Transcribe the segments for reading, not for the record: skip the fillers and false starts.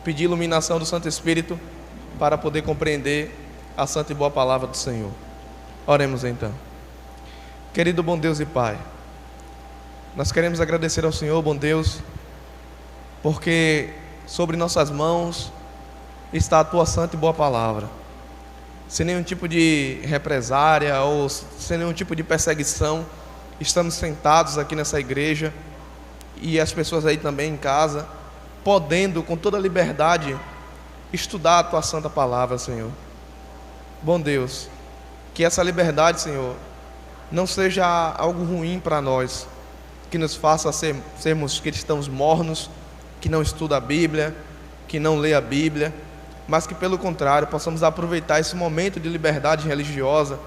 pedir iluminação do Santo Espírito para poder compreender a santa e boa palavra do Senhor. Oremos então. Querido bom Deus e Pai, nós queremos agradecer ao Senhor, bom Deus, porque sobre nossas mãos está a Tua santa e boa palavra. Sem nenhum tipo de represária ou sem nenhum tipo de perseguição, estamos sentados aqui nessa igreja e as pessoas aí também em casa, podendo com toda liberdade estudar a Tua santa palavra, Senhor. Bom Deus, que essa liberdade, Senhor, não seja algo ruim para nós, que nos faça sermos cristãos mornos, que não estuda a Bíblia, que não lê a Bíblia, mas que pelo contrário possamos aproveitar esse momento de liberdade religiosa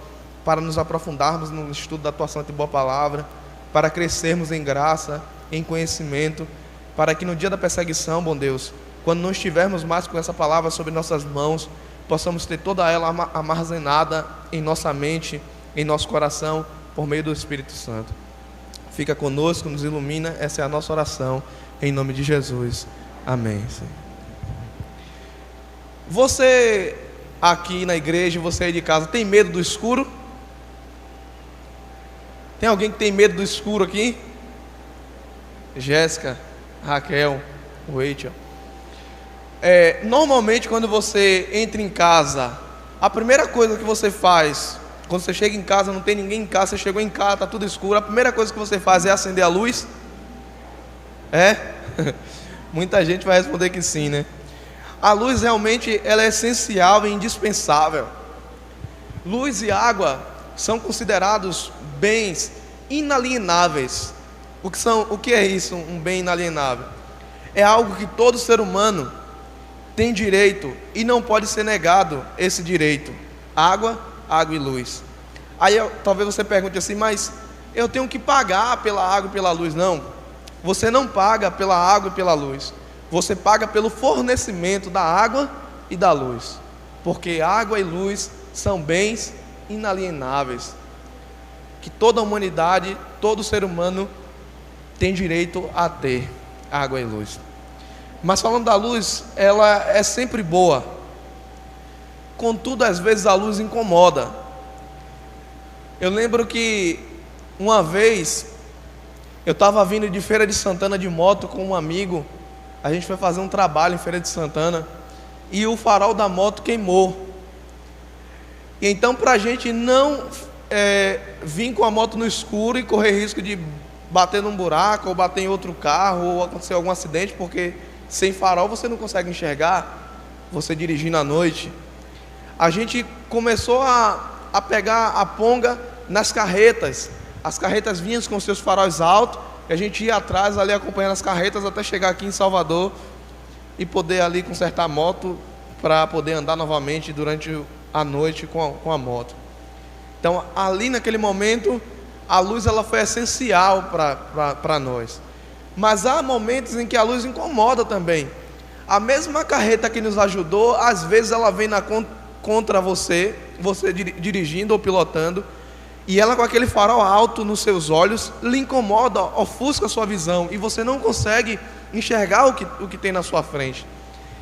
para nos aprofundarmos no estudo da Tua santa e boa palavra, para crescermos em graça, em conhecimento, para que no dia da perseguição, bom Deus, quando não estivermos mais com essa palavra sobre nossas mãos, possamos ter toda ela armazenada em nossa mente, em nosso coração, por meio do Espírito Santo. Fica conosco, nos ilumina, essa é a nossa oração, em nome de Jesus. Amém, Senhor. Você aqui na igreja, você aí de casa, tem medo do escuro? Tem alguém que tem medo do escuro aqui? Jéssica, Raquel, Rachel. Normalmente quando você entra em casa, a primeira coisa que você faz, quando você chega em casa, não tem ninguém em casa, você chegou em casa, está tudo escuro, a primeira coisa que você faz é acender a luz? Muita gente vai responder que sim, né? A luz realmente ela é essencial e indispensável. Luz e água são considerados bens inalienáveis. O que é isso, um bem inalienável? É algo que todo ser humano tem direito e não pode ser negado esse direito. Água e luz. Aí talvez você pergunte assim, mas eu tenho que pagar pela água e pela luz. Não, você não paga pela água e pela luz. Você paga pelo fornecimento da água e da luz, porque água e luz são bens inalienáveis, que toda a humanidade, todo ser humano tem direito a ter água e luz. Mas falando da luz, ela é sempre boa, contudo às vezes a luz incomoda. Eu lembro que uma vez eu estava vindo de Feira de Santana de moto com um amigo. A gente foi fazer um trabalho em Feira de Santana e o farol da moto queimou. E então, para a gente não vir com a moto no escuro e correr risco de bater num buraco ou bater em outro carro ou acontecer algum acidente, porque sem farol você não consegue enxergar, você dirigindo à noite, a gente começou a pegar a ponga nas carretas. As carretas vinham com seus faróis altos, e a gente ia atrás ali acompanhando as carretas até chegar aqui em Salvador e poder ali consertar a moto para poder andar novamente durante a noite com a moto. Então ali naquele momento a luz ela foi essencial para nós. Mas há momentos em que a luz incomoda também. A mesma carreta que nos ajudou, às vezes ela vem contra você dirigindo ou pilotando, e ela com aquele farol alto nos seus olhos lhe incomoda, ofusca a sua visão e você não consegue enxergar o que tem na sua frente.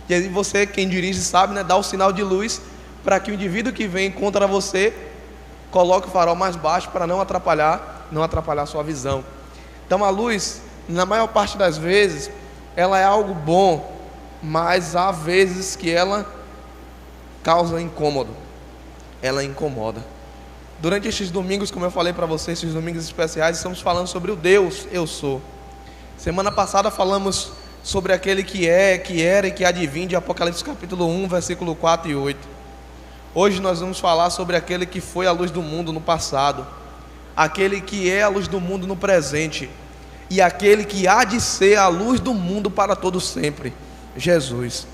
E aí você, quem dirige sabe, né, dá o sinal de luz para que o indivíduo que vem contra você coloque o farol mais baixo para não atrapalhar a sua visão. Então a luz, na maior parte das vezes, ela é algo bom, mas há vezes que ela causa incômodo, ela incomoda. Durante estes domingos, como eu falei para vocês, esses domingos especiais, estamos falando sobre o Deus Eu Sou. Semana passada falamos sobre aquele que é, que era e que há de vir, de Apocalipse capítulo 1, versículo 4 e 8. Hoje nós vamos falar sobre aquele que foi a luz do mundo no passado, aquele que é a luz do mundo no presente e aquele que há de ser a luz do mundo para todo sempre, Jesus.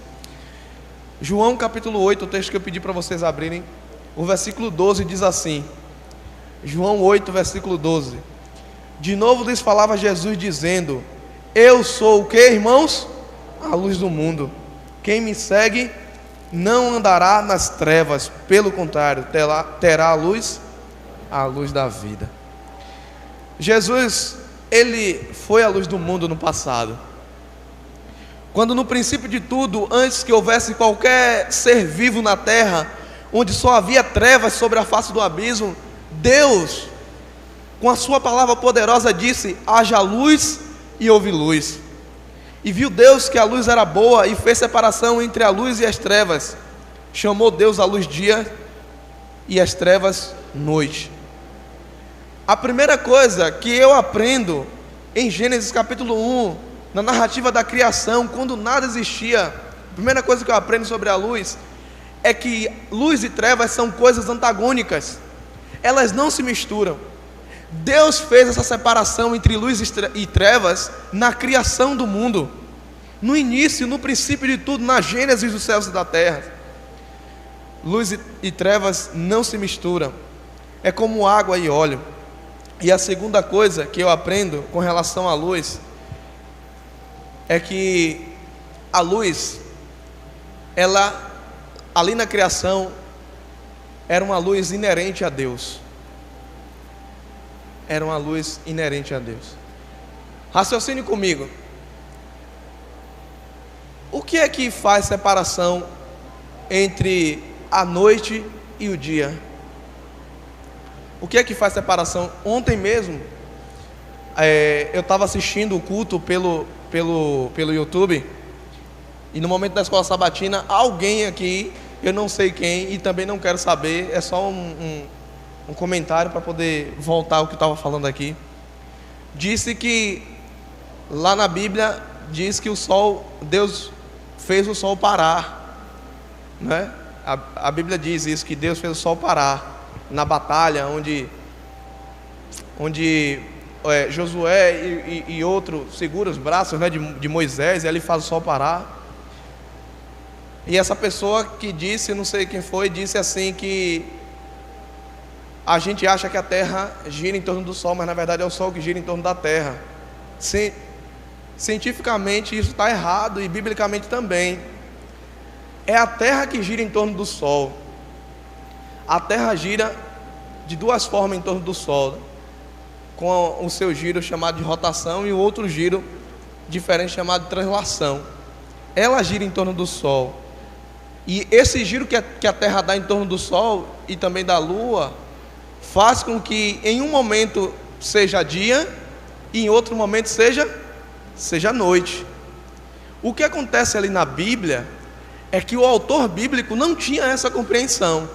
João capítulo 8, o texto que eu pedi para vocês abrirem, o versículo 12 diz assim, João 8, versículo 12: de novo lhes falava Jesus dizendo, eu sou o que, irmãos? A luz do mundo. Quem me segue não andará nas trevas, pelo contrário, terá a luz da vida. Jesus, ele foi a luz do mundo no passado. Quando no princípio de tudo, antes que houvesse qualquer ser vivo na terra, onde só havia trevas sobre a face do abismo, Deus, com a sua palavra poderosa, disse: haja luz, e houve luz. E viu Deus que a luz era boa, e fez separação entre a luz e as trevas. Chamou Deus a luz dia, e as trevas noite. A primeira coisa que eu aprendo em Gênesis capítulo 1, na narrativa da criação, quando nada existia, a primeira coisa que eu aprendo sobre a luz é que luz e trevas são coisas antagônicas, elas não se misturam. Deus fez essa separação entre luz e trevas na criação do mundo, no início, no princípio de tudo, na Gênesis dos céus e da terra. Luz e trevas não se misturam, é como água e óleo. E a segunda coisa que eu aprendo com relação à luz é que a luz, ela, ali na criação, era uma luz inerente a Deus. Era uma luz inerente a Deus. Raciocine comigo. O que é que faz separação entre a noite e o dia? O que é que faz separação? Ontem mesmo, eu estava assistindo o culto pelo YouTube, e no momento da escola sabatina, alguém aqui, eu não sei quem, e também não quero saber, é só um comentário para poder voltar ao que eu estava falando aqui, disse que lá na Bíblia diz que o sol, Deus fez o sol parar, né? A Bíblia diz isso, que Deus fez o sol parar na batalha onde Josué e outro segura os braços, né, de Moisés, e ele faz o sol parar. E essa pessoa que disse, não sei quem foi, disse assim que a gente acha que a terra gira em torno do sol, mas na verdade é o sol que gira em torno da terra. Cientificamente isso está errado, e biblicamente também. É a terra que gira em torno do sol. A terra gira de duas formas em torno do sol, com o seu giro chamado de rotação e o outro giro diferente chamado de translação. Ela gira em torno do sol, e esse giro que a terra dá em torno do sol e também da lua faz com que em um momento seja dia e em outro momento seja noite. O que acontece ali na Bíblia é que o autor bíblico não tinha essa compreensão.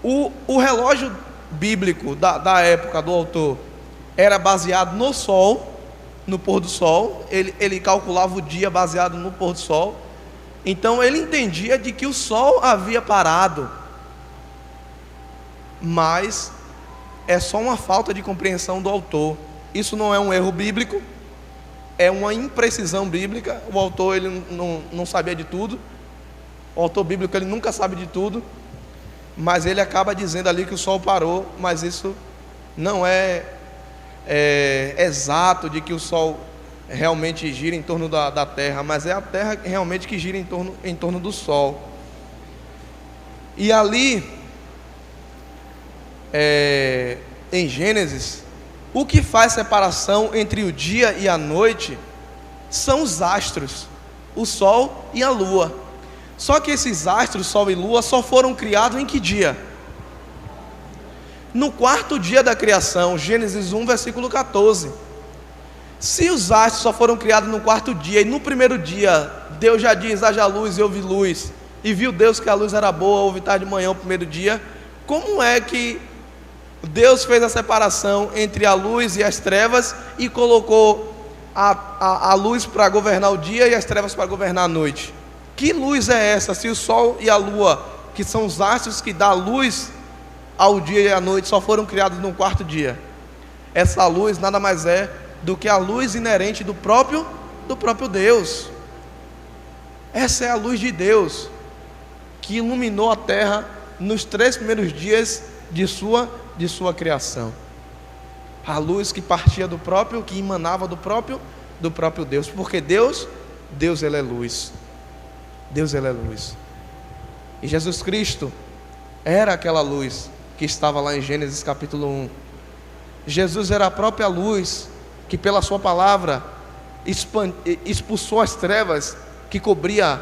O relógio bíblico da época do autor era baseado no sol, no pôr do sol. Ele calculava o dia baseado no pôr do sol. Então ele entendia de que o sol havia parado, mas é só uma falta de compreensão do autor. Isso não é um erro bíblico, é uma imprecisão bíblica. O autor ele não sabia de tudo. O autor bíblico ele nunca sabe de tudo, mas ele acaba dizendo ali que o sol parou, mas isso não é exato de que o sol realmente gira em torno da terra, mas é a terra realmente que gira em torno do sol. E ali em Gênesis, o que faz separação entre o dia e a noite são os astros, o sol e a lua. Só que esses astros, sol e lua, só foram criados em que dia? No quarto dia da criação, Gênesis 1, versículo 14. Se os astros só foram criados no quarto dia, e no primeiro dia Deus já diz: haja luz e houve luz, e viu Deus que a luz era boa, houve tarde de manhã o primeiro dia, como é que Deus fez a separação entre a luz e as trevas e colocou a luz para governar o dia e as trevas para governar a noite? Que luz é essa, se o sol e a lua, que são os astros que dão luz ao dia e à noite, só foram criados no quarto dia? Essa luz nada mais é do que a luz inerente do próprio Deus. Essa é a luz de Deus que iluminou a terra nos 3 primeiros dias de sua criação. A luz que partia do próprio, que emanava do próprio Deus, porque Deus ele é luz. Deus ele é luz. E Jesus Cristo era aquela luz que estava lá em Gênesis capítulo 1. Jesus era a própria luz que pela sua palavra expulsou as trevas que cobria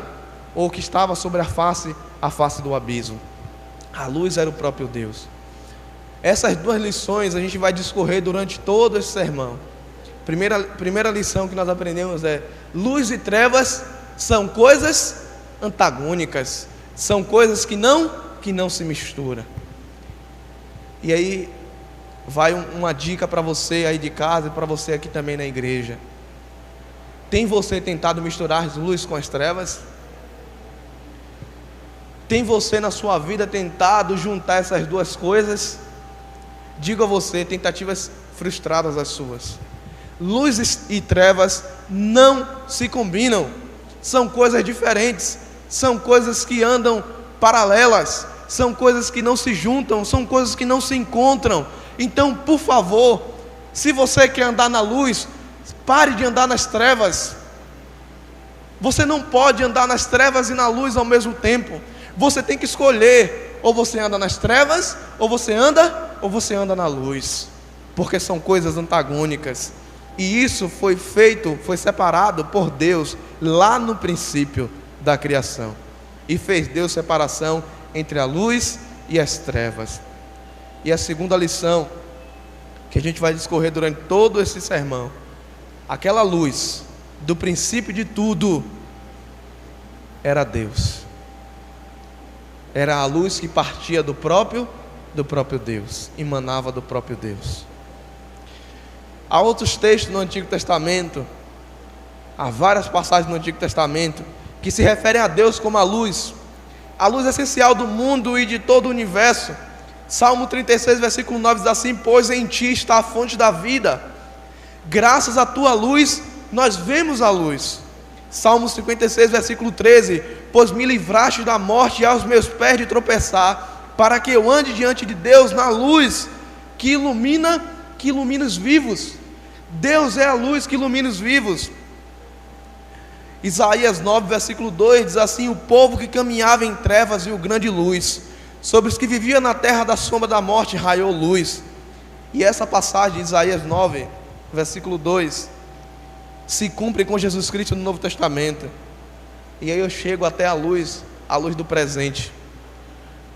ou que estava sobre a face do abismo. A luz era o próprio Deus. Essas duas lições a gente vai discorrer durante todo esse sermão. Primeira lição que nós aprendemos é: luz e trevas são coisas antagônicas, são coisas que não se misturam. E aí vai uma dica para você aí de casa e para você aqui também na igreja. Tem você tentado misturar as luzes com as trevas? Tem você na sua vida tentado juntar essas duas coisas? Digo a você, tentativas frustradas as suas. Luzes e trevas não se combinam, são coisas diferentes, são coisas que andam paralelas, são coisas que não se juntam, são coisas que não se encontram. Então, por favor, se você quer andar na luz, pare de andar nas trevas. Você não pode andar nas trevas e na luz ao mesmo tempo. Você tem que escolher: ou você anda nas trevas, ou você anda na luz, porque são coisas antagônicas. E isso foi separado por Deus lá no princípio da criação, e fez Deus separação entre a luz e as trevas. E a segunda lição que a gente vai discorrer durante todo esse sermão: aquela luz do princípio de tudo era Deus, era a luz que partia do próprio Deus, emanava do próprio Deus. Há outros textos no Antigo Testamento, há várias passagens no Antigo Testamento que se referem a Deus como a luz essencial do mundo e de todo o universo. Salmo 36, versículo 9 diz assim: pois em ti está a fonte da vida, graças à tua luz nós vemos a luz. Salmo 56, versículo 13: pois me livraste da morte e aos meus pés de tropeçar, para que eu ande diante de Deus na luz que ilumina os vivos. Deus é a luz que ilumina os vivos. Isaías 9, versículo 2 diz assim: o povo que caminhava em trevas viu grande luz, sobre os que viviam na terra da sombra da morte raiou luz. E essa passagem de Isaías 9, versículo 2, se cumpre com Jesus Cristo no Novo Testamento. E aí eu chego até a luz do presente.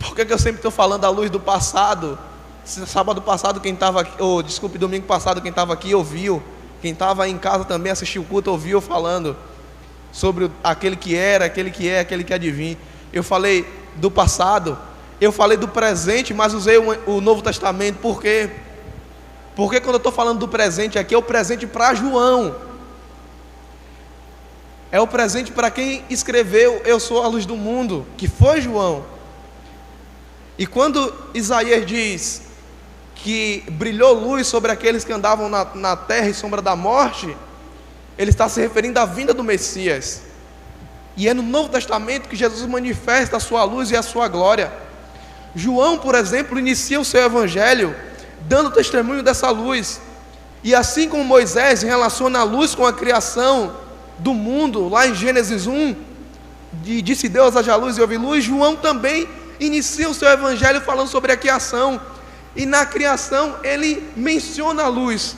Por que eu sempre estou falando a luz do passado? Sábado passado quem estava aqui, domingo passado quem estava aqui ouviu, quem estava em casa também assistiu o culto, ouviu falando sobre aquele que era, aquele que é, aquele que há de vir. Eu falei do passado, eu falei do presente, mas usei o Novo Testamento. Por quê? Porque quando eu estou falando do presente aqui, é o presente para João, é o presente para quem escreveu eu sou a luz do mundo, que foi João. E quando Isaías diz que brilhou luz sobre aqueles que andavam na terra e sombra da morte, ele está se referindo à vinda do Messias. E é no Novo Testamento que Jesus manifesta a sua luz e a sua glória. João, por exemplo, inicia o seu evangelho dando testemunho dessa luz. E assim como Moisés relaciona a luz com a criação do mundo, lá em Gênesis 1, disse Deus: haja luz e houve luz, João também inicia o seu evangelho falando sobre a criação. E na criação ele menciona a luz.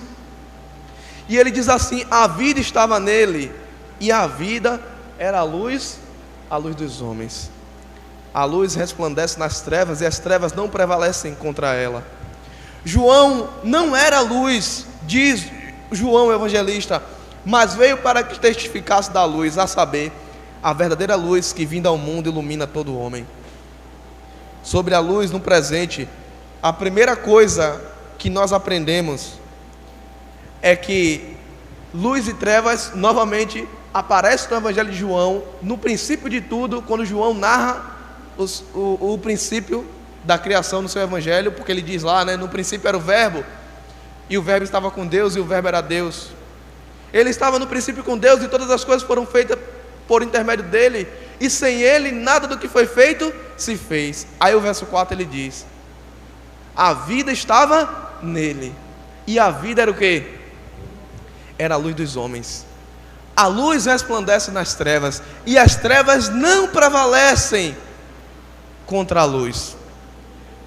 E ele diz assim: a vida estava nele, e a vida era a luz dos homens. A luz resplandece nas trevas, e as trevas não prevalecem contra ela. João não era luz, diz João evangelista, mas veio para que testificasse da luz, a saber, a verdadeira luz que vinda ao mundo ilumina todo homem. Sobre a luz no presente, a primeira coisa que nós aprendemos é que luz e trevas novamente aparece no Evangelho de João, no princípio de tudo, quando João narra o princípio da criação no seu Evangelho, porque ele diz lá, no princípio era o Verbo, e o Verbo estava com Deus, e o Verbo era Deus. Ele estava no princípio com Deus, e todas as coisas foram feitas por intermédio dele, e sem ele nada do que foi feito se fez. Aí o verso 4 ele diz: a vida estava nele, e a vida era o quê? Era a luz dos homens. A luz resplandece nas trevas, e as trevas não prevalecem contra a luz.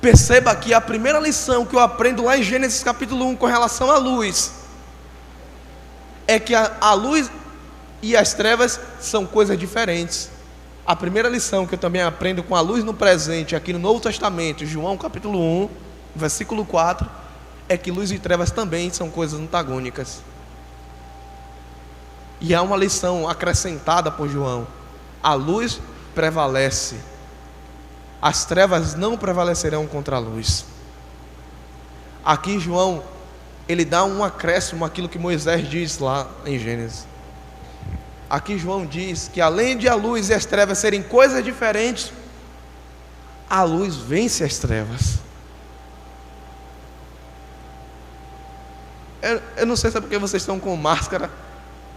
Perceba que a primeira lição que eu aprendo lá em Gênesis capítulo 1 com relação à luz é que a luz e as trevas são coisas diferentes. A primeira lição que eu também aprendo com a luz no presente, aqui no Novo Testamento, João capítulo 1, versículo 4, é que luz e trevas também são coisas antagônicas. E há uma lição acrescentada por João: a luz prevalece, as trevas não prevalecerão contra a luz. Aqui João, ele dá um acréscimo àquilo que Moisés diz lá em Gênesis. Aqui João diz que além de a luz e as trevas serem coisas diferentes, a luz vence as trevas. Eu não sei se é porque vocês estão com máscara,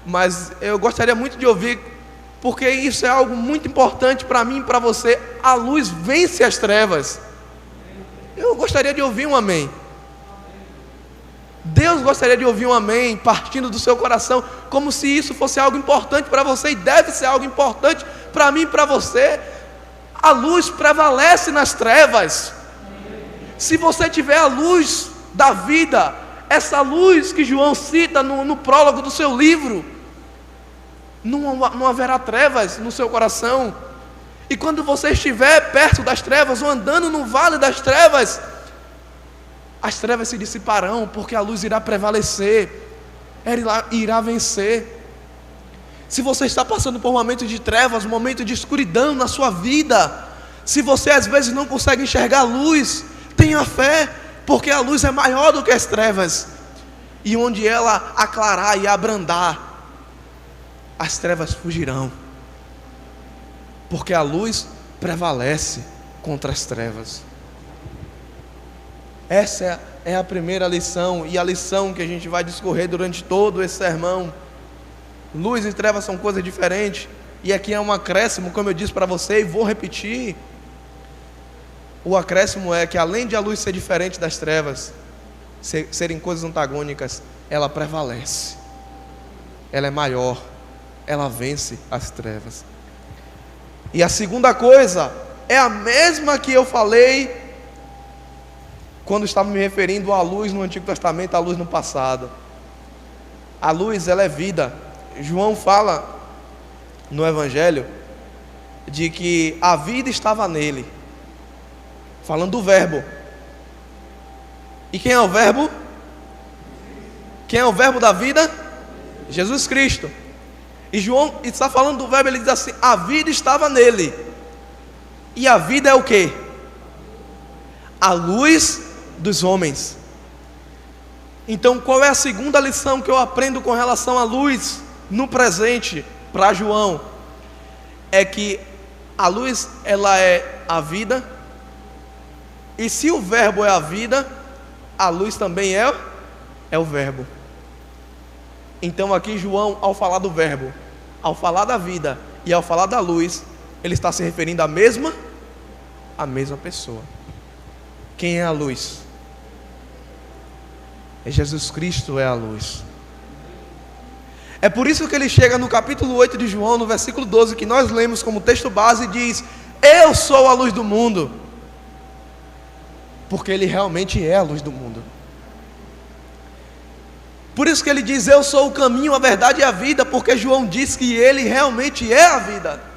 mas eu gostaria muito de ouvir, porque isso é algo muito importante para mim e para você. A luz vence as trevas. Eu gostaria de ouvir um amém. Deus gostaria de ouvir um amém partindo do seu coração, como se isso fosse algo importante para você, e deve ser algo importante para mim e para você. A luz prevalece nas trevas. Se você tiver a luz da vida, essa luz que João cita no prólogo do seu livro, não haverá trevas no seu coração. E quando você estiver perto das trevas, ou andando no vale das trevas, as trevas se dissiparão, porque a luz irá prevalecer, ela irá vencer. Se você está passando por um momento de trevas, um momento de escuridão na sua vida, se você às vezes não consegue enxergar a luz, tenha fé, porque a luz é maior do que as trevas, e onde ela aclarar e abrandar, as trevas fugirão, porque a luz prevalece contra as trevas. Essa é a primeira lição, e a lição que a gente vai discorrer durante todo esse sermão. Luz e trevas são coisas diferentes, e aqui é um acréscimo, como eu disse para você, e vou repetir. O acréscimo é que além de a luz ser diferente das trevas, serem coisas antagônicas, ela prevalece, ela é maior, ela vence as trevas. E a segunda coisa é a mesma que eu falei quando estava me referindo à luz no Antigo Testamento, à luz no passado. A luz, ela é vida. João fala no Evangelho de que a vida estava nele, falando do verbo. E quem é o verbo? Quem é o verbo da vida? Jesus Cristo. E João está falando do verbo, ele diz assim: a vida estava nele. E a vida é o quê? A luz dos homens. Então, qual é a segunda lição que eu aprendo com relação à luz no presente para João? É que a luz, ela é a vida, e se o verbo é a vida, a luz também é o verbo. Então aqui João, ao falar do verbo, ao falar da vida e ao falar da luz, ele está se referindo à mesma pessoa. Quem é a luz? Jesus Cristo é a luz. É por isso que ele chega no capítulo 8 de João, no versículo 12, que nós lemos como texto base, e diz: eu sou a luz do mundo. Porque ele realmente é a luz do mundo. Por isso que ele diz: eu sou o caminho, a verdade e a vida, porque João diz que ele realmente é a vida.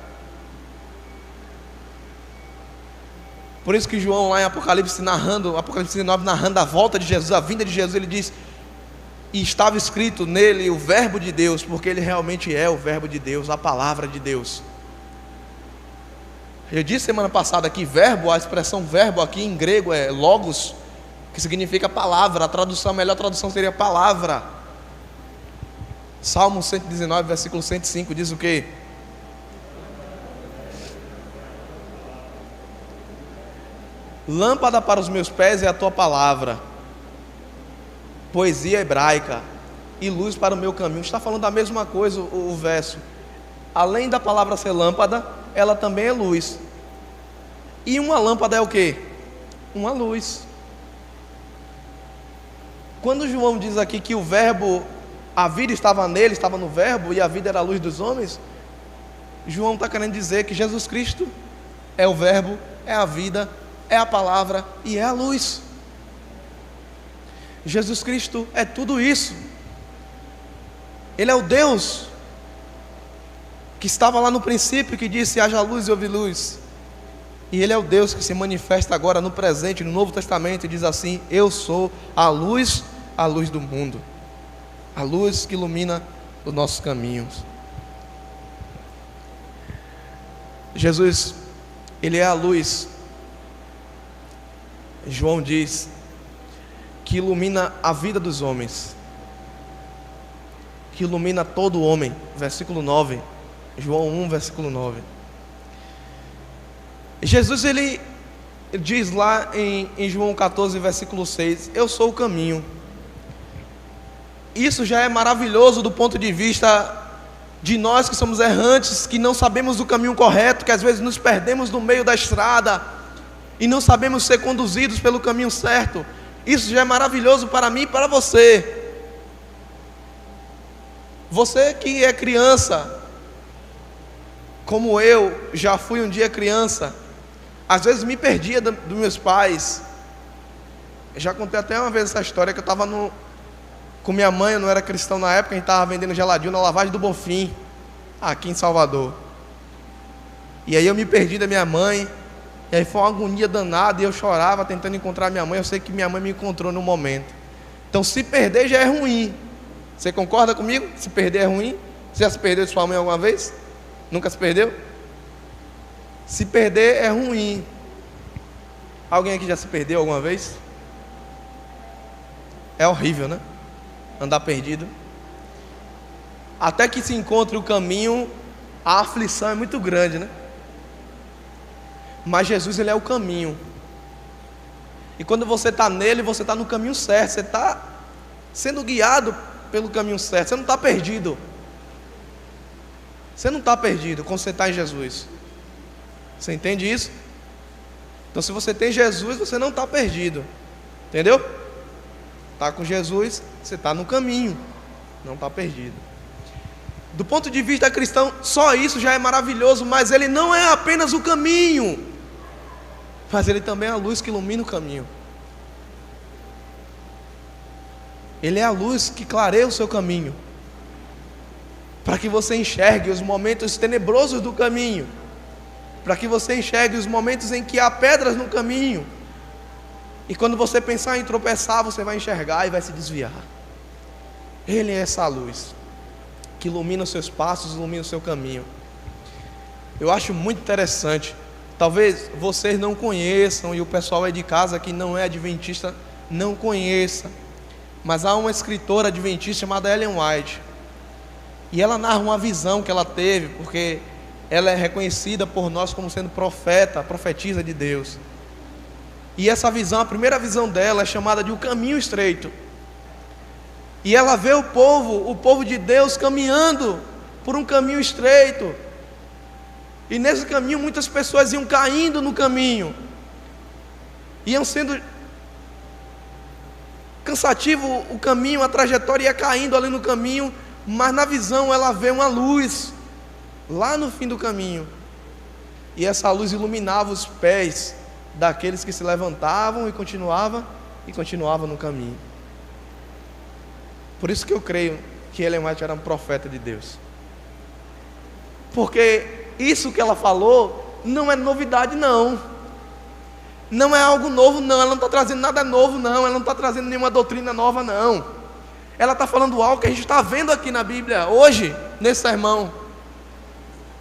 Por isso que João, lá em Apocalipse 9, narrando a volta de Jesus, a vinda de Jesus, ele diz: e estava escrito nele o verbo de Deus, porque ele realmente é o verbo de Deus, a palavra de Deus. Eu disse semana passada que verbo, a expressão verbo aqui em grego é logos, que significa palavra. A melhor tradução seria palavra. Salmo 119, versículo 105 diz o quê? Lâmpada para os meus pés é a tua palavra, poesia hebraica, e luz para o meu caminho. Está falando da mesma coisa o verso. Além da palavra ser lâmpada, ela também é luz. E uma lâmpada é o quê? Uma luz. Quando João diz aqui que o verbo, a vida estava nele, estava no verbo, e a vida era a luz dos homens, João está querendo dizer que Jesus Cristo é o verbo, é a vida, é a palavra e é a luz. Jesus Cristo é tudo isso. Ele é o Deus que estava lá no princípio, que disse: haja luz e houve luz. E Ele é o Deus que se manifesta agora no presente, no Novo Testamento, e diz assim: eu sou a luz do mundo, a luz que ilumina os nossos caminhos. Jesus, Ele é a luz. João diz que ilumina a vida dos homens, que ilumina todo homem. Versículo 9, João 1, versículo 9. Jesus, Ele diz lá em João 14, versículo 6, eu sou o caminho. Isso já é maravilhoso do ponto de vista de nós que somos errantes, que não sabemos o caminho correto, que às vezes nos perdemos no meio da estrada e não sabemos ser conduzidos pelo caminho certo. Isso já é maravilhoso para mim e para você. Você que é criança, como eu já fui um dia criança, às vezes me perdia dos meus pais. Eu já contei até uma vez essa história, que eu estava com minha mãe, eu não era cristão na época, a gente estava vendendo geladinho na Lavagem do Bonfim, aqui em Salvador. E aí eu me perdi da minha mãe, e aí foi uma agonia danada, e eu chorava tentando encontrar minha mãe. Eu sei que minha mãe me encontrou no momento. Então, se perder já é ruim. Você concorda comigo? Se perder é ruim? Você já se perdeu de sua mãe alguma vez? Nunca se perdeu? Se perder é ruim. Alguém aqui já se perdeu alguma vez? É horrível, né? Andar perdido. Até que se encontre o caminho, a aflição é muito grande, né? Mas Jesus, Ele é o caminho. E quando você está nele, você está no caminho certo. Você está sendo guiado pelo caminho certo. Você não está perdido. Você não está perdido quando você está em Jesus. Você entende isso? Então, se você tem Jesus, você não está perdido. Entendeu? Está com Jesus, você está no caminho, não está perdido. Do ponto de vista cristão, só isso já é maravilhoso. Mas Ele não é apenas o caminho, mas Ele também é a luz que ilumina o caminho. Ele é a luz que clareia o seu caminho, para que você enxergue os momentos tenebrosos do caminho, para que você enxergue os momentos em que há pedras no caminho. E quando você pensar em tropeçar, você vai enxergar e vai se desviar. Ele é essa luz que ilumina os seus passos, ilumina o seu caminho. Eu acho muito interessante. Talvez vocês não conheçam, e o pessoal aí de casa que não é adventista não conheça, mas há uma escritora adventista chamada Ellen White, e ela narra uma visão que ela teve, porque ela é reconhecida por nós como sendo profetisa de Deus. E essa visão, a primeira visão dela é chamada de o caminho estreito. E ela vê o povo de Deus caminhando por um caminho estreito. E nesse caminho muitas pessoas iam caindo no caminho, iam sendo cansativo o caminho, a trajetória ia caindo ali no caminho. Mas na visão ela vê uma luz lá no fim do caminho, e essa luz iluminava os pés daqueles que se levantavam e continuavam no caminho. Por isso que eu creio que Ellen White era um profeta de Deus, porque isso que ela falou não é novidade, não é algo novo, não. Ela não está trazendo nada novo, não. Ela não está trazendo nenhuma doutrina nova, não. Ela está falando algo que a gente está vendo aqui na Bíblia hoje, nesse sermão.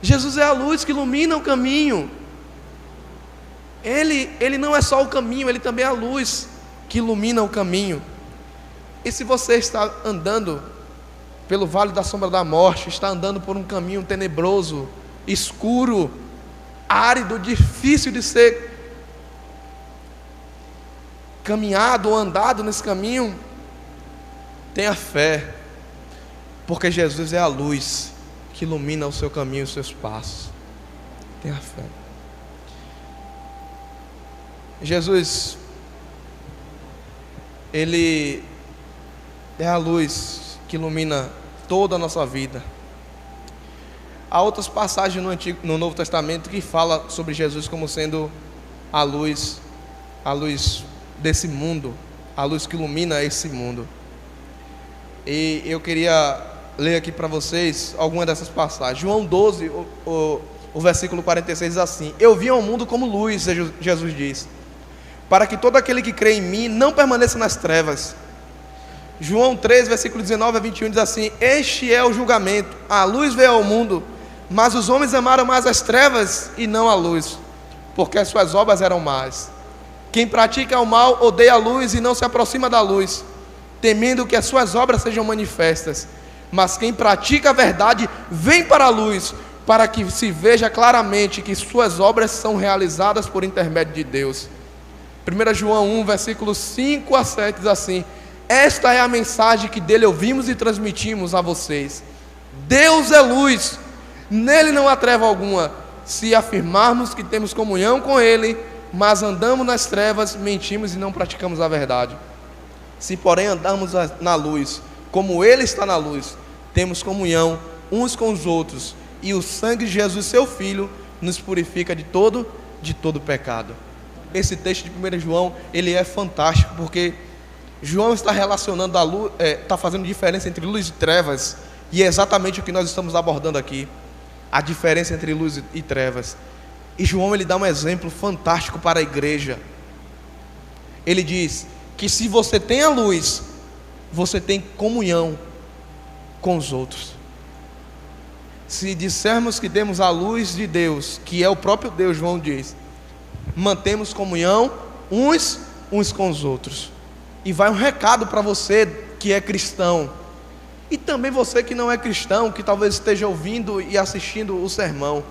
Jesus é a luz que ilumina o caminho. Ele não é só o caminho, Ele também é a luz que ilumina o caminho. E se você está andando pelo vale da sombra da morte, está andando por um caminho tenebroso, escuro, árido, difícil de ser caminhado ou andado nesse caminho, tenha fé, porque Jesus é a luz que ilumina o seu caminho e os seus passos. Tenha fé. Jesus, Ele é a luz que ilumina toda a nossa vida. Há outras passagens no Novo Testamento que falam sobre Jesus como sendo a luz desse mundo, a luz que ilumina esse mundo. E eu queria ler aqui para vocês algumas dessas passagens. João 12, o versículo 46 diz assim: eu vim ao mundo como luz, Jesus diz, para que todo aquele que crê em mim não permaneça nas trevas. João 3, versículo 19 a 21 diz assim: este é o julgamento, a luz veio ao mundo, mas os homens amaram mais as trevas e não a luz, porque as suas obras eram más. Quem pratica o mal odeia a luz e não se aproxima da luz, temendo que as suas obras sejam manifestas. Mas quem pratica a verdade vem para a luz, para que se veja claramente que suas obras são realizadas por intermédio de Deus. 1 João 1, versículos 5 a 7 diz assim: esta é a mensagem que dele ouvimos e transmitimos a vocês. Deus é luz, nele não há treva alguma. Se afirmarmos que temos comunhão com ele, mas andamos nas trevas, mentimos e não praticamos a verdade. Se porém andarmos na luz, como ele está na luz, temos comunhão uns com os outros, e o sangue de Jesus, seu Filho, nos purifica de todo pecado. Esse texto de 1 João, ele é fantástico, porque João está relacionando a luz, está fazendo diferença entre luz e trevas, e é exatamente o que nós estamos abordando aqui, a diferença entre luz e trevas. E João, ele dá um exemplo fantástico para a igreja. Ele diz que se você tem a luz, você tem comunhão com os outros. Se dissermos que temos a luz de Deus, que é o próprio Deus, João diz, mantemos comunhão uns com os outros. E vai um recado para você que é cristão, e também você que não é cristão, que talvez esteja ouvindo e assistindo o sermão.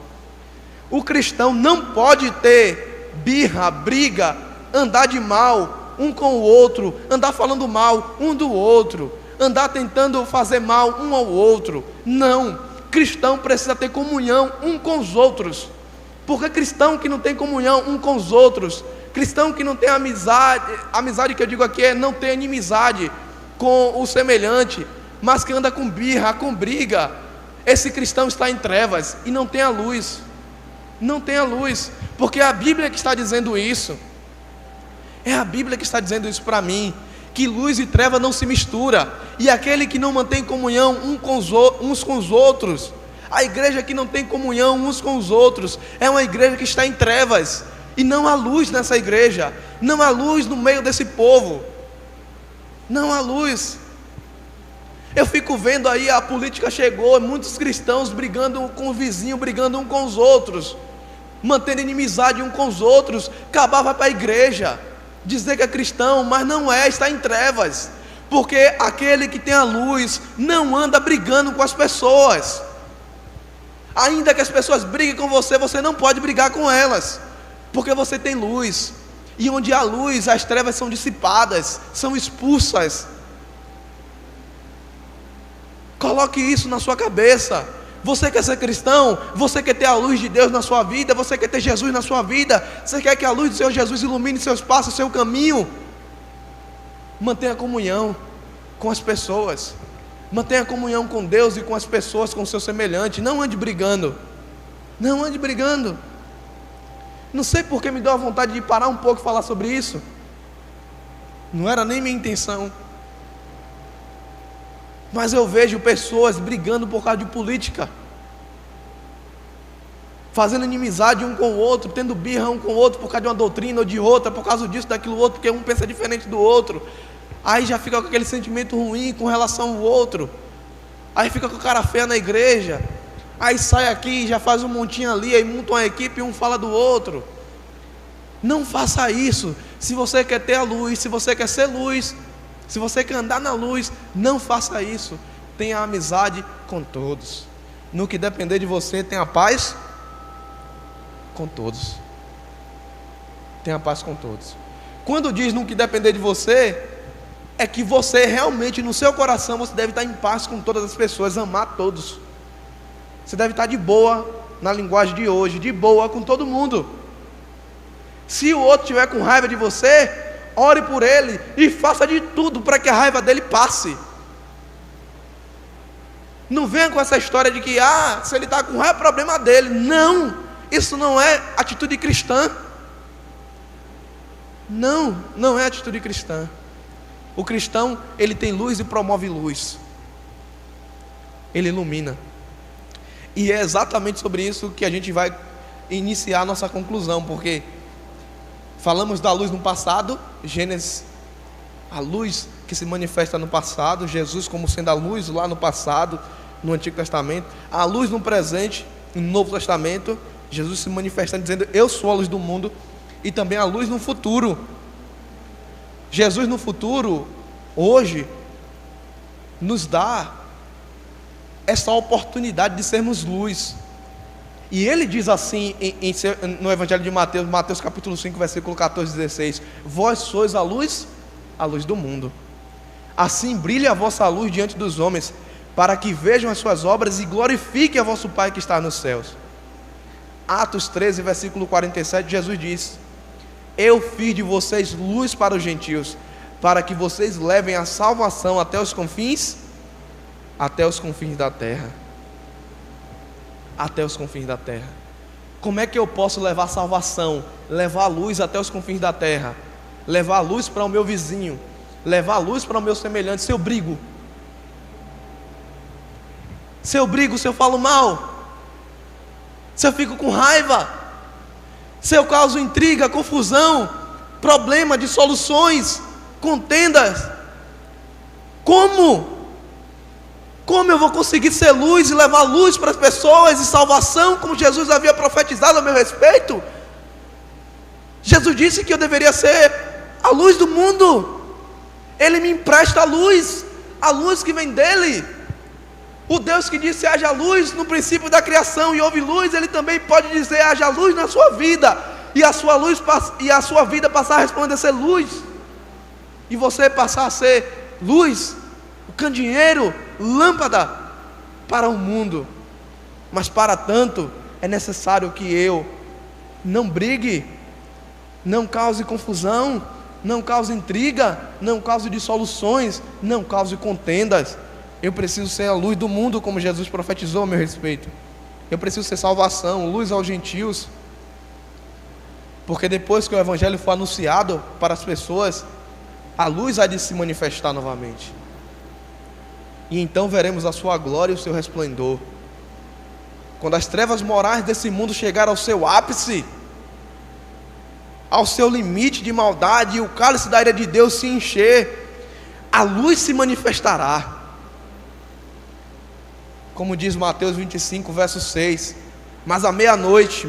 O cristão não pode ter birra, briga, andar de mal um com o outro, andar falando mal um do outro, andar tentando fazer mal um ao outro. Não, cristão precisa ter comunhão um com os outros, porque cristão que não tem comunhão um com os outros, cristão que não tem amizade que eu digo aqui é não ter inimizade com o semelhante, mas que anda com birra, com briga, esse cristão está em trevas e não tem a luz. Não tem a luz, porque é a Bíblia que está dizendo isso. É a Bíblia que está dizendo isso para mim, que luz e treva não se mistura. E aquele que não mantém comunhão uns com os outros, a igreja que não tem comunhão uns com os outros, é uma igreja que está em trevas. E não há luz nessa igreja, não há luz no meio desse povo, não há luz. Eu fico vendo aí, a política chegou, muitos cristãos brigando com o vizinho, brigando um com os outros, mantendo inimizade um com os outros. Acabava para a igreja dizer que é cristão, mas não é, está em trevas, porque aquele que tem a luz não anda brigando com as pessoas. Ainda que as pessoas briguem com você, você não pode brigar com elas, porque você tem luz, e onde há luz, as trevas são dissipadas, são expulsas. Coloque isso na sua cabeça. Você quer ser cristão? Você quer ter a luz de Deus na sua vida? Você quer ter Jesus na sua vida? Você quer que a luz do Senhor Jesus ilumine seus passos, seu caminho? Mantenha comunhão com as pessoas. Mantenha comunhão com Deus e com as pessoas, com o seu semelhante. Não ande brigando. Não ande brigando. Não sei porque me deu a vontade de parar um pouco e falar sobre isso. Não era nem minha intenção. Mas eu vejo pessoas brigando por causa de política, fazendo inimizade um com o outro, tendo birra um com o outro por causa de uma doutrina ou de outra, por causa disso, daquilo outro, porque um pensa diferente do outro. Aí já fica com aquele sentimento ruim com relação ao outro. Aí fica com cara feia na igreja. Aí sai aqui, já faz um montinho ali, aí monta uma equipe e um fala do outro. Não faça isso. Se você quer ter a luz, se você quer ser luz, se você quer andar na luz, não faça isso. Tenha amizade com todos. No que depender de você, tenha paz com todos. Tenha paz com todos. Quando diz no que depender de você, é que você realmente, no seu coração, você deve estar em paz com todas as pessoas, amar todos. Você deve estar de boa, na linguagem de hoje, de boa com todo mundo. Se o outro estiver com raiva de você, ore por ele e faça de tudo para que a raiva dele passe. Não venha com essa história de que, se ele está com raiva, é problema dele. Não, isso não é atitude cristã. Não é atitude cristã. O cristão, ele tem luz e promove luz. Ele ilumina. E é exatamente sobre isso que a gente vai iniciar a nossa conclusão, porque falamos da luz no passado, Gênesis, a luz que se manifesta no passado, Jesus como sendo a luz lá no passado, no Antigo Testamento, a luz no presente, no Novo Testamento, Jesus se manifestando dizendo: eu sou a luz do mundo, e também a luz no futuro. Jesus no futuro, hoje, nos dá essa oportunidade de sermos luz. E ele diz assim no Evangelho de Mateus, Mateus capítulo 5, versículo 14 e 16: vós sois a luz do mundo. Assim brilhe a vossa luz diante dos homens, para que vejam as suas obras e glorifiquem a vosso Pai que está nos céus. Atos 13, versículo 47, Jesus diz: eu fiz de vocês luz para os gentios, para que vocês levem a salvação até os confins da terra. Até os confins da terra. Como é que eu posso levar salvação, levar luz até os confins da terra, levar luz para o meu vizinho, levar luz para o meu semelhante? Se eu brigo, se eu falo mal, se eu fico com raiva, se eu causo intriga, confusão, problema, dissoluções, contendas, como eu vou conseguir ser luz e levar luz para as pessoas e salvação, como Jesus havia profetizado a meu respeito? Jesus disse que eu deveria ser a luz do mundo. Ele me empresta a luz que vem dele. O Deus que disse haja luz no princípio da criação e houve luz, ele também pode dizer haja luz na sua vida, e a sua luz e a sua vida passar a resplandecer luz, e você passar a ser luz, o candeeiro, lâmpada para o mundo. Mas para tanto é necessário que eu não brigue, não cause confusão, não cause intriga, não cause dissoluções, não cause contendas. Eu preciso ser a luz do mundo, como Jesus profetizou a meu respeito. Eu preciso ser salvação, luz aos gentios, porque depois que o Evangelho for anunciado para as pessoas, a luz há de se manifestar novamente, e então veremos a sua glória e o seu resplendor. Quando as trevas morais desse mundo chegarem ao seu ápice, ao seu limite de maldade, e o cálice da ira de Deus se encher, a luz se manifestará. Como diz Mateus 25, verso 6: mas à meia-noite,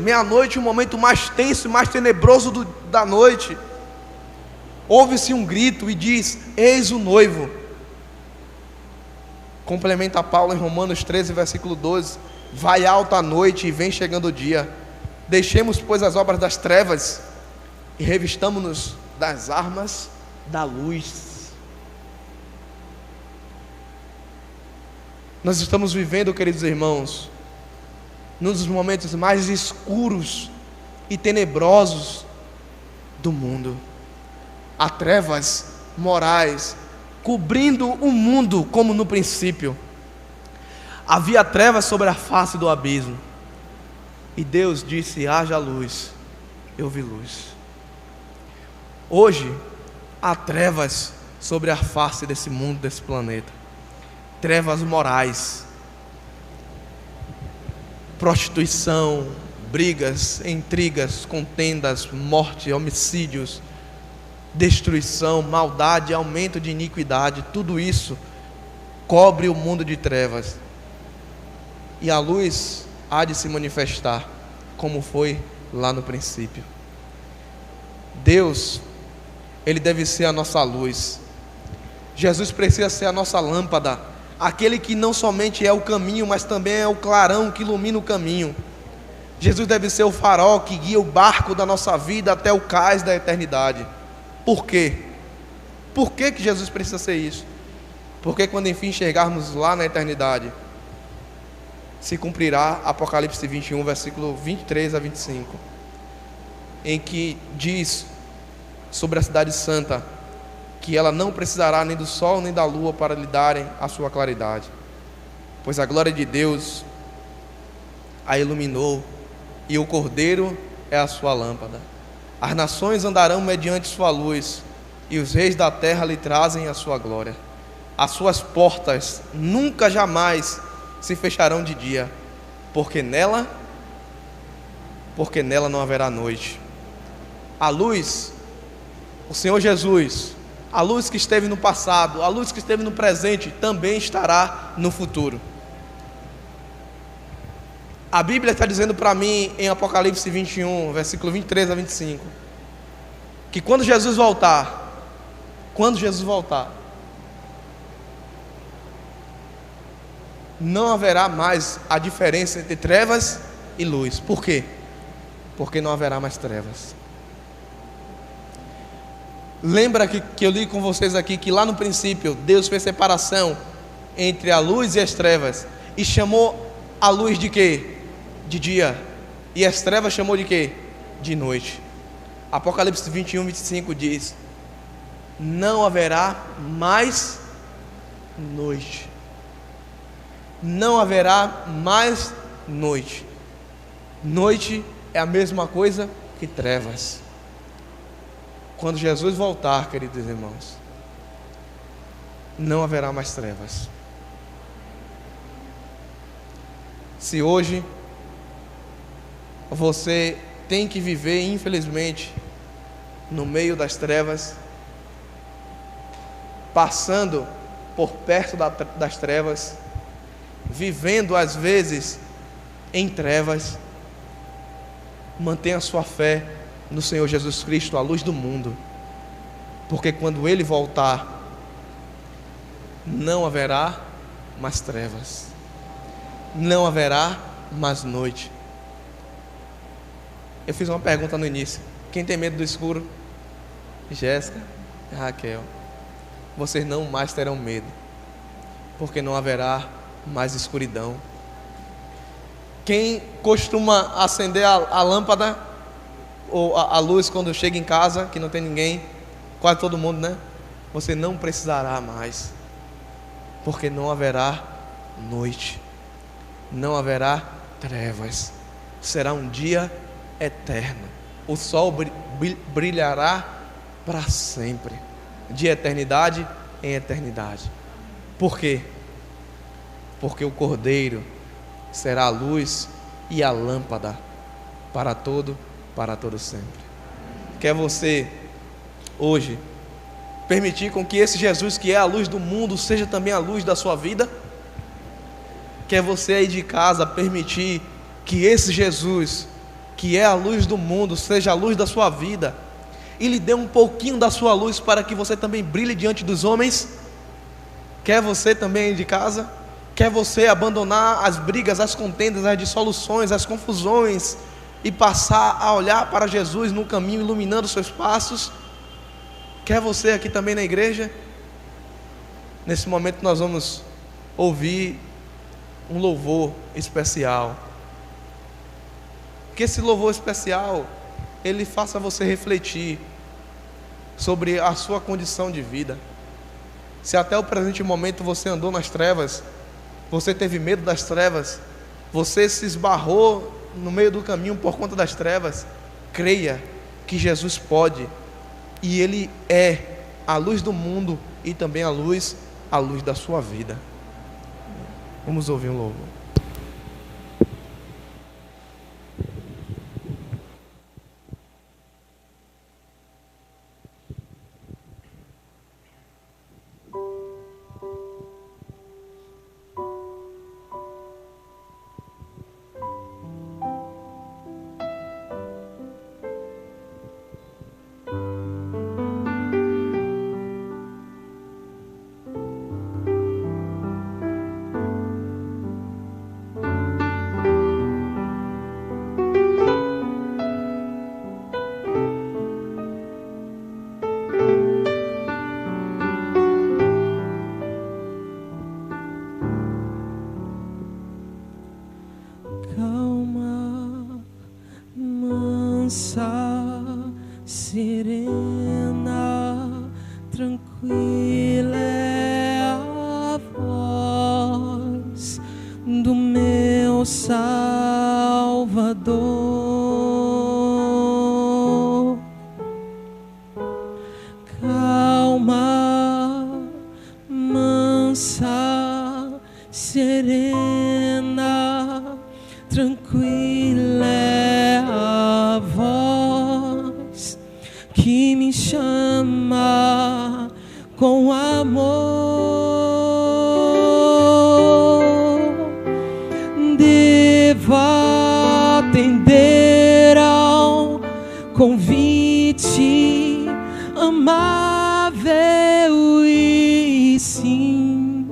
o momento mais tenso e mais tenebroso da noite, ouve-se um grito e diz: eis o noivo. Complementa Paulo em Romanos 13, versículo 12: vai alta a noite e vem chegando o dia. Deixemos, pois, as obras das trevas e revistamo-nos das armas da luz. Nós estamos vivendo, queridos irmãos, num dos momentos mais escuros e tenebrosos do mundo. Há trevas morais cobrindo o mundo, como no princípio havia trevas sobre a face do abismo, e Deus disse: haja luz, eu vi luz. Hoje há trevas sobre a face desse mundo, desse planeta, trevas morais, prostituição, brigas, intrigas, contendas, morte, homicídios, destruição, maldade, aumento de iniquidade. Tudo isso cobre o mundo de trevas, e a luz há de se manifestar, como foi lá no princípio. Deus, Ele deve ser a nossa luz. Jesus precisa ser a nossa lâmpada, aquele que não somente é o caminho, mas também é o clarão que ilumina o caminho. Jesus deve ser o farol que guia o barco da nossa vida até o cais da eternidade. Por quê? Por que Jesus precisa ser isso? Porque quando enfim chegarmos lá na eternidade, se cumprirá Apocalipse 21, versículo 23 a 25, em que diz sobre a cidade santa que ela não precisará nem do sol nem da lua para lhe darem a sua claridade, pois a glória de Deus a iluminou, e o Cordeiro é a sua lâmpada. As nações andarão mediante sua luz, e os reis da terra lhe trazem a sua glória. As suas portas nunca jamais se fecharão de dia, porque nela não haverá noite. A luz, o Senhor Jesus, a luz que esteve no passado, a luz que esteve no presente, também estará no futuro. A Bíblia está dizendo para mim em Apocalipse 21, versículo 23 a 25, que quando Jesus voltar, não haverá mais a diferença entre trevas e luz. Por quê? Porque não haverá mais trevas. Lembra que eu li com vocês aqui que lá no princípio Deus fez separação entre a luz e as trevas e chamou a luz de quê? De dia. E as trevas chamou de quê? De noite. Apocalipse 21, 25 diz: não haverá mais noite. Não haverá mais noite. Noite é a mesma coisa que trevas. Quando Jesus voltar, queridos irmãos, não haverá mais trevas. Se hoje você tem que viver, infelizmente, no meio das trevas, passando por perto das trevas, vivendo às vezes em trevas, mantenha a sua fé no Senhor Jesus Cristo, a luz do mundo, porque quando Ele voltar, não haverá mais trevas, não haverá mais noite. Eu fiz uma pergunta no início: quem tem medo do escuro? Jéssica e Raquel. Vocês não mais terão medo, porque não haverá mais escuridão. Quem costuma acender a lâmpada ou a luz quando chega em casa, que não tem ninguém, quase todo mundo, né? Você não precisará mais, porque não haverá noite, não haverá trevas. Será um dia eterno. O sol brilhará para sempre, de eternidade em eternidade. Por quê? Porque o Cordeiro será a luz e a lâmpada para todo sempre. Quer você hoje permitir com que esse Jesus, que é a luz do mundo, seja também a luz da sua vida? Quer você aí de casa permitir que esse Jesus, que é a luz do mundo, seja a luz da sua vida, e lhe dê um pouquinho da sua luz para que você também brilhe diante dos homens? Quer você também aí de casa? Quer você abandonar as brigas, as contendas, as dissoluções, as confusões e passar a olhar para Jesus no caminho, iluminando os seus passos? Quer você aqui também na igreja? Nesse momento nós vamos ouvir um louvor especial. Que esse louvor especial, ele faça você refletir sobre a sua condição de vida. Se até o presente momento você andou nas trevas, você teve medo das trevas, você se esbarrou no meio do caminho por conta das trevas, creia que Jesus pode, e Ele é a luz do mundo e também a luz da sua vida. Vamos ouvir um louvor. Serena, tranquila é a voz do meu Salvador. Calma, mansa, serena chama com amor. Devo atender ao convite amável e sim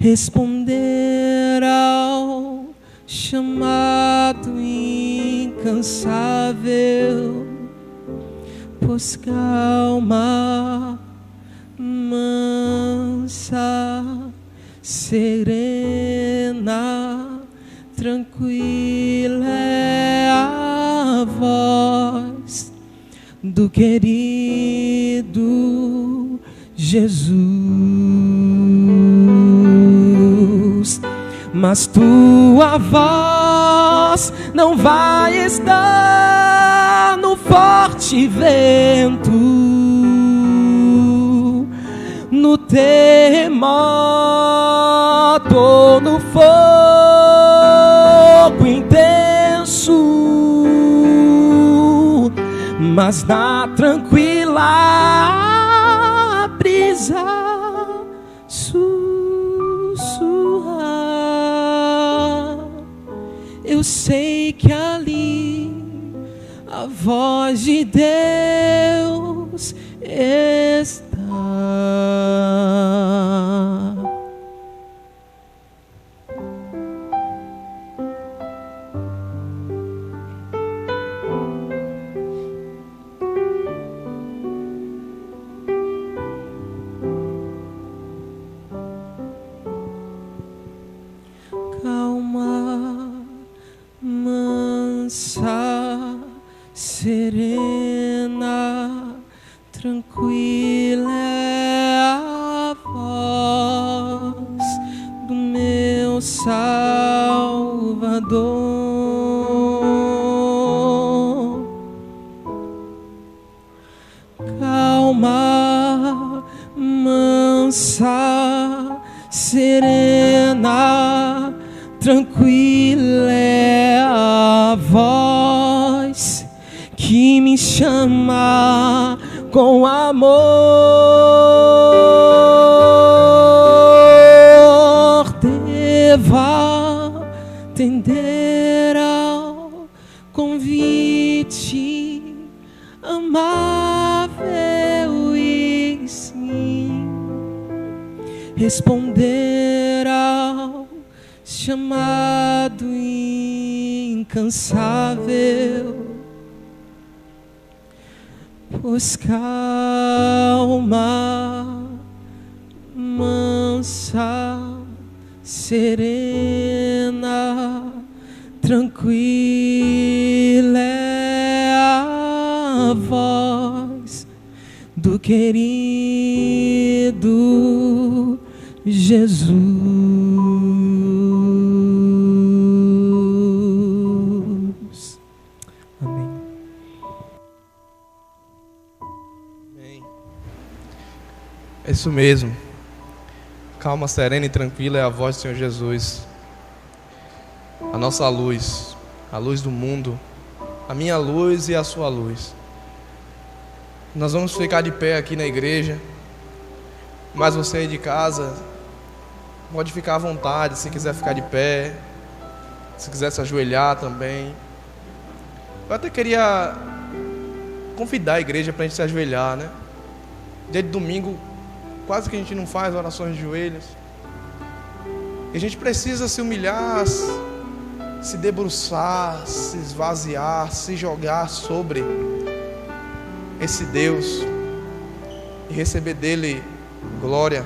responder ao chamado incansável, pois calma, mansa, serena, tranquila é a voz do querido Jesus. Mas tua voz não vai estar no forte vento, no terremoto ou no fogo intenso, mas na tranquila brisa sussurrar. Eu sei que ali a voz de Deus está. Calma, mansa, serena, tranquila é a voz do meu Salvador. Calma, mansa, serena, tranquila é a voz que me chama com amor. Devo atender ao convite amável e sim responder ao chamado incansável, pois calma, mansa, serena, tranquila é a voz do querido Jesus. Amém. Amém. É isso mesmo. Calma, serena e tranquila é a voz do Senhor Jesus. A nossa luz, a luz do mundo, a minha luz e a sua luz. Nós vamos ficar de pé aqui na igreja, mas você aí de casa pode ficar à vontade, se quiser ficar de pé, se quiser se ajoelhar também. Eu até queria convidar a igreja para a gente se ajoelhar, né? Dia de domingo, quase que a gente não faz orações de joelhos. E a gente precisa se humilhar, se debruçar, se esvaziar, se jogar sobre esse Deus e receber dele glória,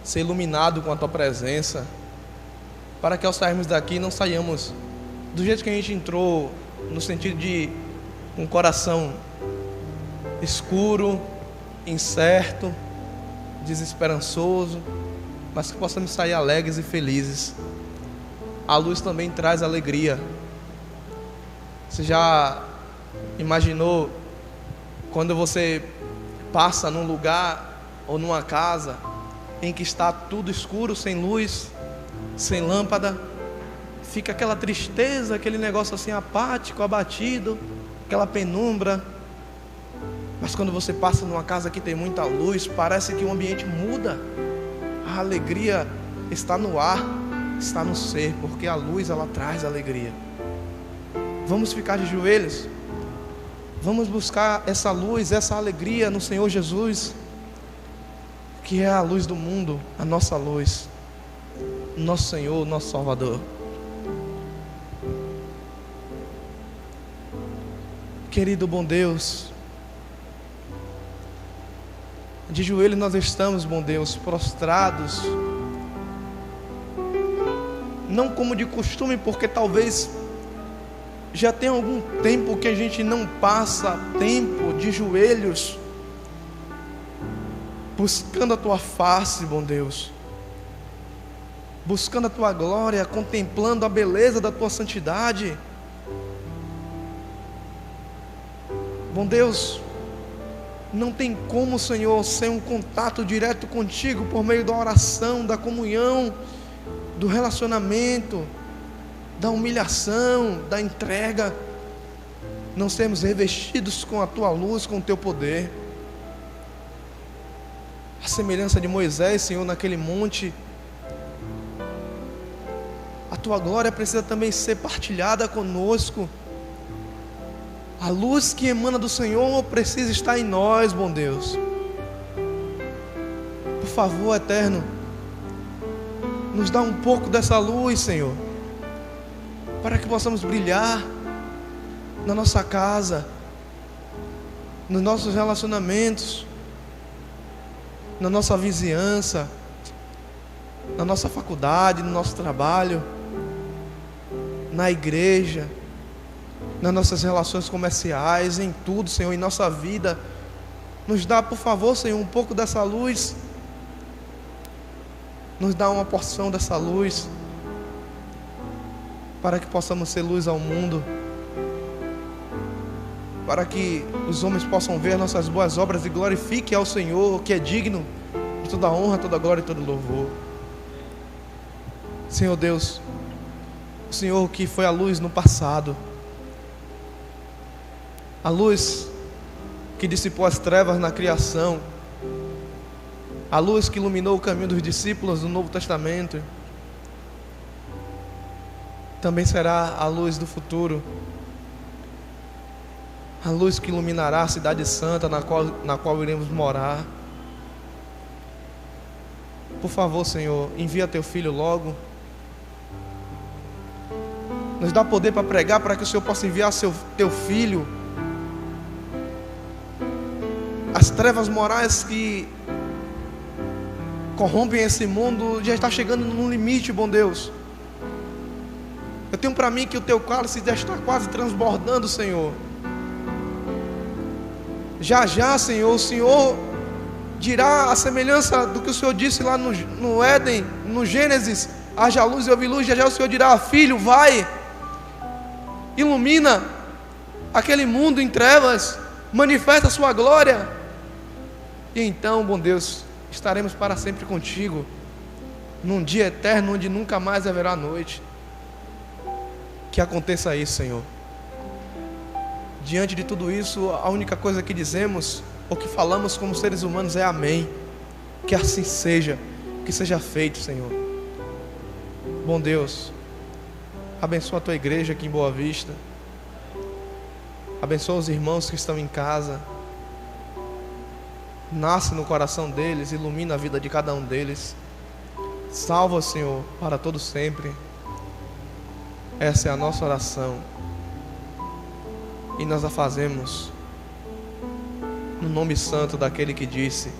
ser iluminado com a tua presença, para que ao sairmos daqui não saiamos do jeito que a gente entrou, no sentido de um coração escuro, incerto, desesperançoso, mas que possamos sair alegres e felizes. A luz também traz alegria. Você já imaginou quando você passa num lugar ou numa casa em que está tudo escuro, sem luz, sem lâmpada, fica aquela tristeza, aquele negócio assim apático, abatido, aquela penumbra. Mas quando você passa numa casa que tem muita luz, parece que o ambiente muda. A alegria está no ar, está no ser, porque a luz ela traz alegria. Vamos ficar de joelhos. Vamos buscar essa luz, essa alegria no Senhor Jesus, que é a luz do mundo, a nossa luz, nosso Senhor, nosso Salvador. Querido bom Deus, de joelhos nós estamos, bom Deus, prostrados, não como de costume, porque talvez já tem algum tempo que a gente não passa tempo de joelhos, buscando a Tua face, bom Deus, buscando a Tua glória, contemplando a beleza da Tua santidade. Bom Deus, não tem como, Senhor, ser um contato direto contigo por meio da oração, da comunhão, do relacionamento, da humilhação, da entrega, não sermos revestidos com a Tua luz, com o Teu poder. A semelhança de Moisés, Senhor, naquele monte, a Tua glória precisa também ser partilhada conosco. A luz que emana do Senhor precisa estar em nós, bom Deus. Por favor, Eterno, nos dá um pouco dessa luz, Senhor, para que possamos brilhar na nossa casa, nos nossos relacionamentos, na nossa vizinhança, na nossa faculdade, no nosso trabalho, na igreja, nas nossas relações comerciais, em tudo, Senhor, em nossa vida. Nos dá, por favor, Senhor, um pouco dessa luz. Nos dá uma porção dessa luz, para que possamos ser luz ao mundo, para que os homens possam ver nossas boas obras e glorifiquem ao Senhor, que é digno de toda honra, toda glória e todo louvor. Senhor Deus, o Senhor que foi a luz no passado, a luz que dissipou as trevas na criação, a luz que iluminou o caminho dos discípulos do Novo Testamento, também será a luz do futuro, a luz que iluminará a cidade santa na qual iremos morar. Por favor, Senhor, envia Teu Filho logo. Nos dá poder para pregar, para que o Senhor possa enviar Teu Filho. As trevas morais que corrompem esse mundo já está chegando no limite, bom Deus. Eu tenho para mim que o Teu cálice já está quase transbordando, Senhor. Já já, Senhor, o Senhor dirá a semelhança do que o Senhor disse lá no Éden, no Gênesis: haja luz e houve luz. Já já o Senhor dirá: filho, vai, ilumina aquele mundo em trevas, manifesta a sua glória. E então, bom Deus, estaremos para sempre contigo, num dia eterno onde nunca mais haverá noite. Que aconteça isso, Senhor. Diante de tudo isso, a única coisa que dizemos ou que falamos como seres humanos é amém. Que assim seja, que seja feito, Senhor. Bom Deus, abençoa a Tua igreja aqui em Boa Vista, abençoa os irmãos que estão em casa, nasce no coração deles, ilumina a vida de cada um deles, salva, Senhor, para todo sempre. Essa é a nossa oração, e nós a fazemos no nome santo daquele que disse: